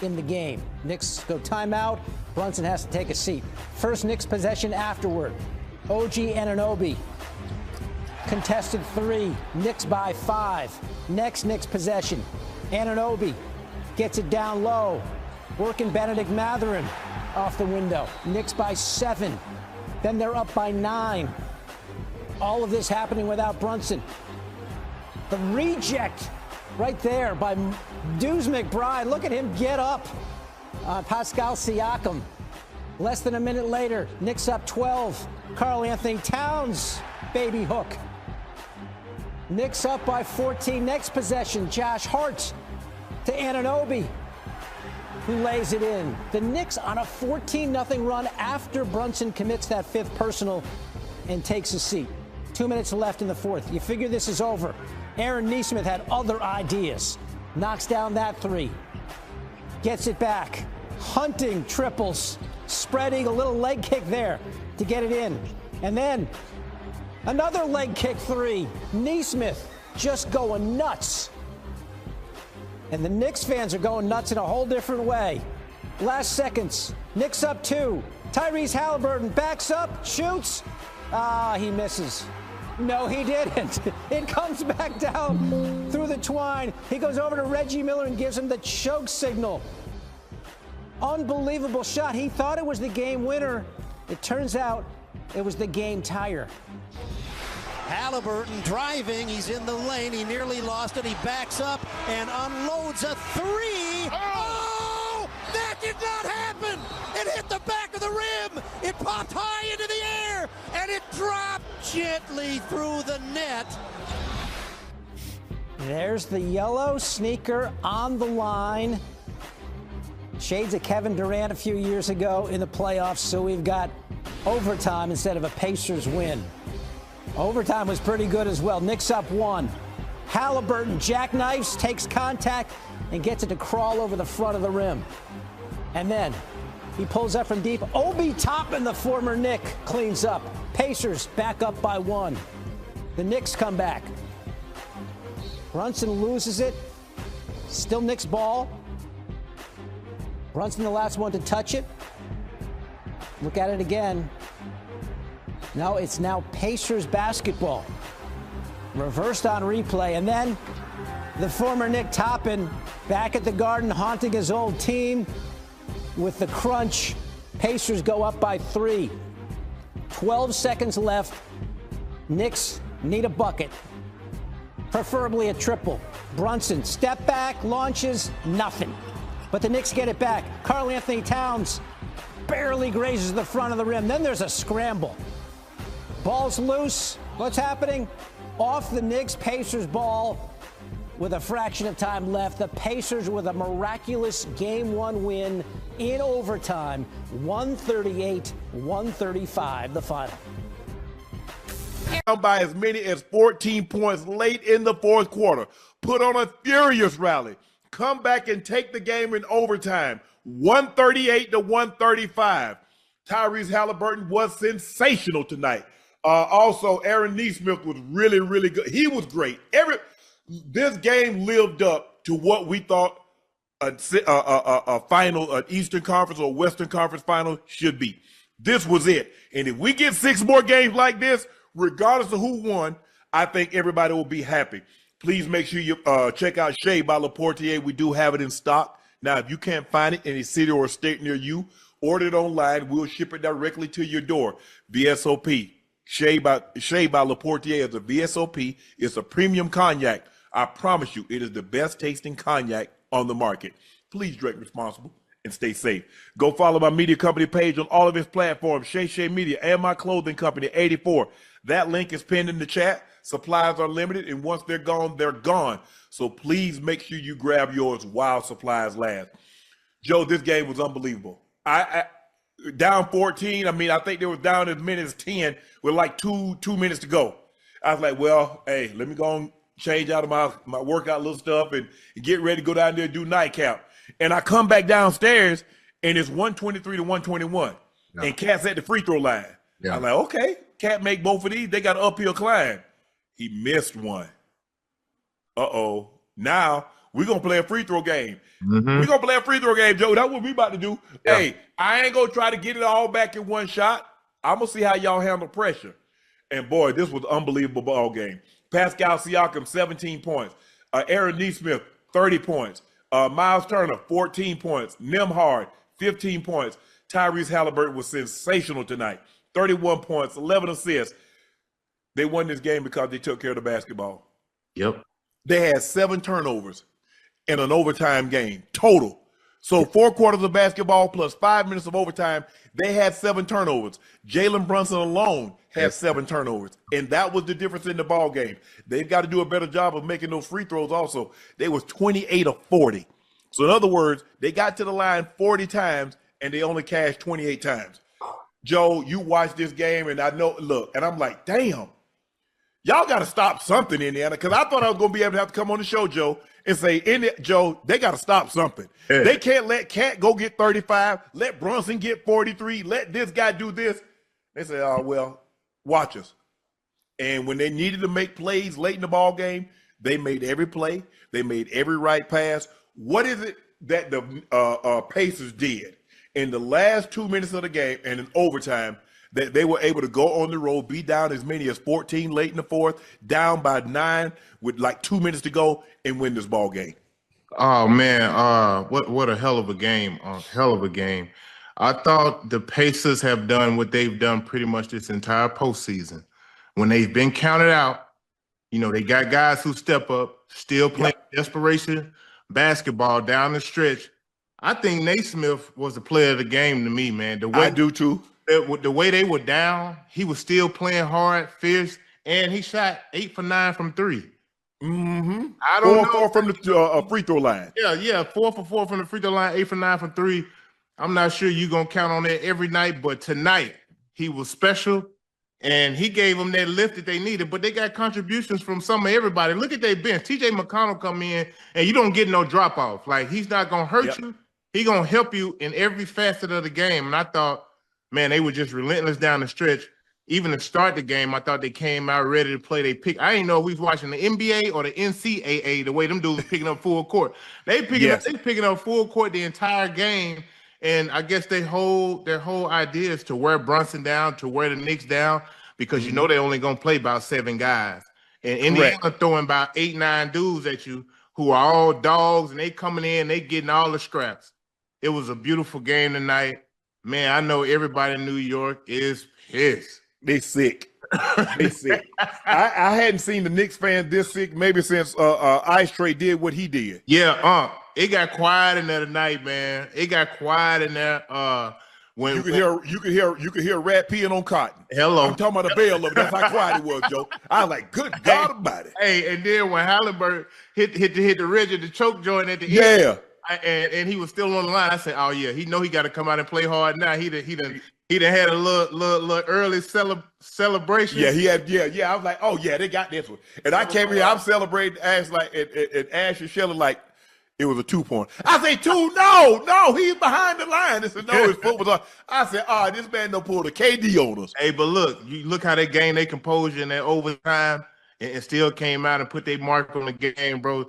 in the game. Knicks go timeout. Brunson has to take a seat. First Knicks possession afterward. OG Anunoby. Contested 3. Knicks by 5. Next Knicks possession. Anunoby gets it down low. Working Benedict Mathurin off the window. Knicks by 7. Then they're up by 9. All of this happening without Brunson. The reject right there by Deuce McBride. Look at him get up. Pascal Siakam. Less than a minute later, Knicks up 12. Karl Anthony Towns, baby hook. Knicks up by 14. Next possession, Josh Hart to Anunoby, who lays it in. The Knicks on a 14-0 run after Brunson commits that 5th personal and takes a seat. 2 minutes left in the 4th. You figure this is over. Aaron Nesmith had other ideas. Knocks down that 3. Gets it back. Hunting triples. Spreading a little leg kick there to get it in. And then another leg kick 3. Nesmith just going nuts. And the Knicks fans are going nuts in a whole different way. Last seconds. Knicks up 2. Tyrese Haliburton backs up, shoots. He misses. No, he didn't. It comes back down through the twine. He goes over to Reggie Miller and gives him the choke signal. Unbelievable shot. He thought it was the game winner. It turns out it was the game tire. Haliburton driving. He's in the lane. He nearly lost it. He backs up and unloads a 3. Oh, that did not happen. It hit the back of the rim. It popped high into the air, and it dropped gently through the net. There's the yellow sneaker on the line. Shades of Kevin Durant a few years ago in the playoffs, so we've got overtime instead of a Pacers win. Overtime was pretty good as well. Knicks up 1. Haliburton jackknifes, takes contact, and gets it to crawl over the front of the rim. And then he pulls up from deep. Obi Toppin, the former Knick, cleans up. Pacers back up by 1. The Knicks come back. Brunson loses it. Still Knicks ball. Brunson the last one to touch it. Look at it again. No, it's now Pacers basketball. Reversed on replay. And then the former Knick Toppin back at the Garden haunting his old team with the crunch. Pacers go up by 3. 12 seconds left. Knicks need a bucket. Preferably a triple. Brunson, step back, launches, nothing. But the Knicks get it back. Karl Anthony Towns barely grazes the front of the rim. Then there's a scramble. Ball's loose. What's happening? Off the Knicks, Pacers ball with a fraction of time left. The Pacers with a miraculous Game 1 win in overtime. 138-135, the final. Down by as many as 14 points late in the 4th quarter. Put on a furious rally. Come back and take the game in overtime. 138-135. Tyrese Haliburton was sensational tonight. Also, Aaron Nesmith was really, really good. He was great. This game lived up to what we thought a final, an Eastern Conference or Western Conference final should be. This was it. And if we get 6 more games like this, regardless of who won, I think everybody will be happy. Please make sure you check out Shea by LaPortier. We do have it in stock. Now, if you can't find it in a city or a state near you, order it online. We'll ship it directly to your door. VSOP. Shea by LaPortier is a VSOP. It's a premium cognac. I promise you, it is the best tasting cognac on the market. Please drink responsible and stay safe. Go follow my media company page on all of its platforms, Shay Media, and my clothing company, 84. That link is pinned in the chat. Supplies are limited, and once they're gone, they're gone. So please make sure you grab yours while supplies last. Joe, this game was unbelievable. I down 14. I mean, I think they were down as many as 10 with like two minutes to go. I was like, well, hey, let me go and change out of my workout little stuff and get ready to go down there and do nightcap. And I come back downstairs, and it's 123-121. Yeah. And Cat's at the free throw line. Yeah. I'm like, okay, Cat make both of these. They got an uphill climb. He missed one. Uh-oh. Now We're going to play a free throw game. Mm-hmm. We're going to play a free throw game, Joe. That's what we about to do. Yeah. Hey, I ain't going to try to get it all back in one shot. I'm going to see how y'all handle pressure. And, boy, this was an unbelievable ball game. Pascal Siakam, 17 points. Aaron Nesmith, 30 points. Miles Turner, 14 points. Nembhard, 15 points. Tyrese Haliburton was sensational tonight. 31 points, 11 assists. They won this game because they took care of the basketball. Yep. They had 7 turnovers in an overtime game total. So 4 quarters of basketball plus 5 minutes of overtime, they had 7 turnovers. Jalen Brunson alone had 7 turnovers, and that was the difference in the ball game. They've got to do a better job of making those free throws also. They was 28 of 40. So in other words, they got to the line 40 times, and they only cashed 28 times. Joe, you watched this game, and I know, look, and I'm like, damn. Y'all got to stop something, Indiana, because I thought I was going to be able to have to come on the show, Joe, and say, Joe, they got to stop something. Yeah. They can't let Cat go get 35, let Brunson get 43, let this guy do this. They say, oh, well, watch us. And when they needed to make plays late in the ball game, they made every play. They made every right pass. What is it that the Pacers did in the last 2 minutes of the game and in overtime that they were able to go on the road, be down as many as 14 late in the fourth, down by 9 with like 2 minutes to go, and win this ball game? Oh man, what a hell of a game! Hell of a game. I thought the Pacers have done what they've done pretty much this entire postseason. When they've been counted out, you know, they got guys who step up, still playing desperation basketball down the stretch. I think Naismith was the player of the game to me, man. I do too. The way they were down, he was still playing hard, fierce, and he shot 8 for 9 from 3. Mm-hmm. I don't know. 4 from the free throw line. Yeah, 4 for 4 from the free throw line, 8 for 9 from 3. I'm not sure you're going to count on that every night, but tonight he was special, and he gave them that lift that they needed. But they got contributions from some of everybody. Look at their bench. T.J. McConnell come in, and you don't get no drop-off. Like, he's not going to hurt you. He's going to help you in every facet of the game. And I thought, man, they were just relentless down the stretch. Even to start the game, I thought they came out ready to play. They pick. I didn't know if we was watching the NBA or the NCAA, the way them dudes picking up full court. They picking up full court the entire game. And I guess their whole idea is to wear Brunson down, to wear the Knicks down, because you know they're only going to play about 7 guys. And Indiana throwing about 8, 9 dudes at you who are all dogs, and they coming in, they getting all the scraps. It was a beautiful game tonight. Man, I know everybody in New York is pissed. They sick. They sick. I hadn't seen the Knicks fans this sick maybe since Ice Trey did what he did. Yeah, it got quiet in there tonight, man. It got quiet in there. When you could hear a rat peeing on cotton. Hello, I'm talking about the bell of it. That's how quiet it was, Joe. I was like, good God about it. Hey, and then when Haliburton hit the ridge of the choke joint at the end, and he was still on the line, I said, oh yeah, he got to come out and play hard now. He done had a little early celebration. Yeah, he had. Yeah. I was like, oh yeah, they got this one. And I came here, I'm celebrating Ash and Ash and Shelley like it was a 2-point. I say 2, no, he's behind the line. They said no, his foot was on. I said, this man don't pull the KD on us. Hey, but look how they gained their composure in that overtime and still came out and put their mark on the game, bro.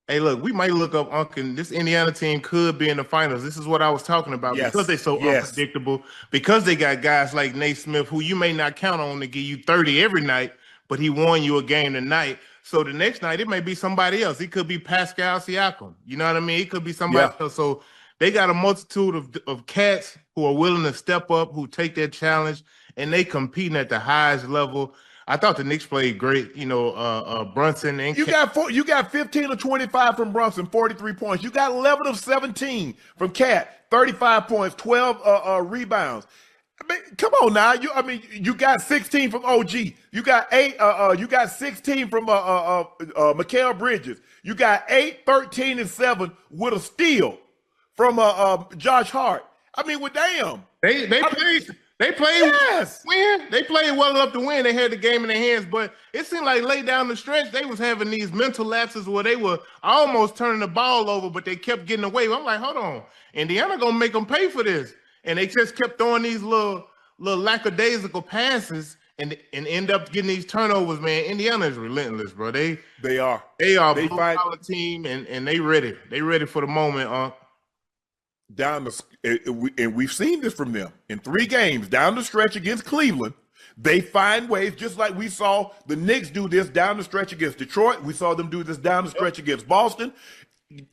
Hey, look, we might look up Uncle. This Indiana team could be in the finals. This is what I was talking about. Because they're so unpredictable, because they got guys like Naismith, who you may not count on to give you 30 every night, but he won you a game tonight. So the next night, it may be somebody else. It could be Pascal Siakam. You know what I mean? It could be somebody else. So they got a multitude of cats who are willing to step up, who take that challenge, and they competing at the highest level. I thought the Knicks played great. You know, Brunson and you got 15 of 25 from Brunson, 43 points. You got 11 of 17 from Cat, 35 points, 12 rebounds. I mean, come on now. You got 16 from OG. You got 8. You got 16 from Mikal Bridges. You got 8, 13, and 7 with a steal from Josh Hart. I mean, well, damn. They played win. They played well enough to win. They had the game in their hands, but it seemed like late down the stretch, they was having these mental lapses where they were almost turning the ball over, but they kept getting away. I'm like, hold on, Indiana gonna make them pay for this, and they just kept throwing these little lackadaisical passes, and end up getting these turnovers, man. Indiana is relentless, bro. They are. They are They a fight blue-collar team, and they ready. They ready for the moment, down the and we've seen this from them in 3 games down the stretch against Cleveland. They find ways, just like we saw the Knicks do this down the stretch against Detroit. We saw them do this down the stretch against Boston.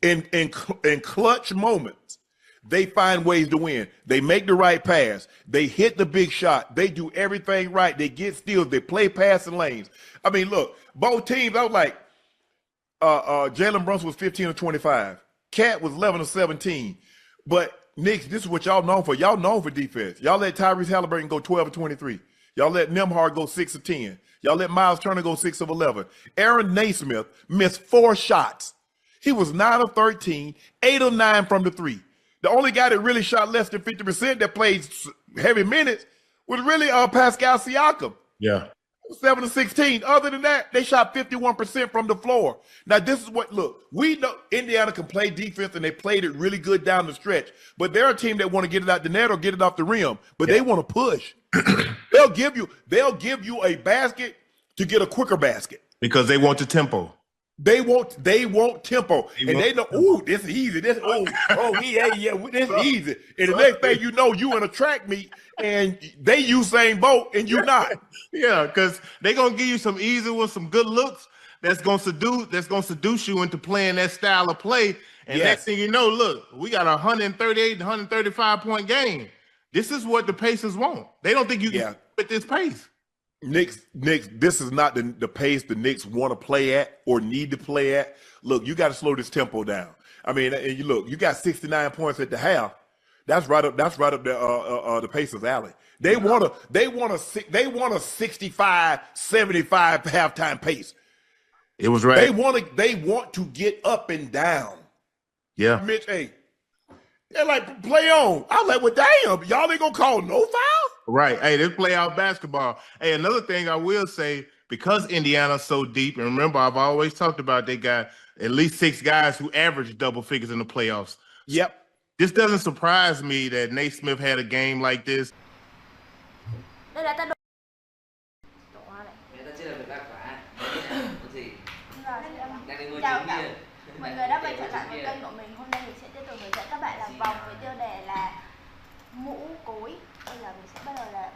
In clutch moments, they find ways to win. They make the right pass. They hit the big shot. They do everything right. They get steals. They play passing lanes. I mean, look, both teams, I was like, Jalen Brunson was 15 of 25. Cat was 11 of 17. But Knicks, this is what y'all known for. Y'all known for defense. Y'all let Tyrese Haliburton go 12 of 23. Y'all let Nembhard go 6 of 10. Y'all let Miles Turner go 6 of 11. Aaron Naismith missed 4 shots. He was 9 of 13, 8 of 9 from the 3. The only guy that really shot less than 50% that played heavy minutes was really Pascal Siakam. Yeah. 7 of 16. Other than that, they shot 51% from the floor. Now, this is what, look, we know Indiana can play defense, and they played it really good down the stretch. But they're a team that want to get it out the net or get it off the rim, but they want to push. They'll give you a basket to get a quicker basket. Because they want the tempo. They want tempo. They know, ooh, this is easy. This is easy. And the next thing you know, you in a track meet and they Usain Bolt and you not. Yeah, because they're gonna give you some easy with some good looks that's gonna seduce you into playing that style of play. And next thing you know, look, we got a 138, 135 point game. This is what the Pacers want. They don't think you can at this pace. Knicks, this is not the pace the Knicks want to play at or need to play at. Look, you got to slow this tempo down. I mean, and you got 69 points at the half. That's right up the Pacers' alley. They want a 65, 75 halftime pace. It was right. They want to get up and down. Yeah. Mitch, hey, they're like, play on. I'm like, well, damn, y'all ain't gonna call no foul? Right. Hey, this playoff basketball. Hey, another thing I will say, because Indiana's so deep, and remember, I've always talked about they got at least 6 guys who average double figures in the playoffs. Yep. This doesn't surprise me that Naismith had a game like this. Đây là ta đổ. Chào cả mọi người đã quay trở lại với kênh của mình. Hôm nay mình sẽ tiếp tục hướng dẫn các bạn làm vòng với tiêu đề là mũ cối. Bây giờ mình sẽ bắt đầu là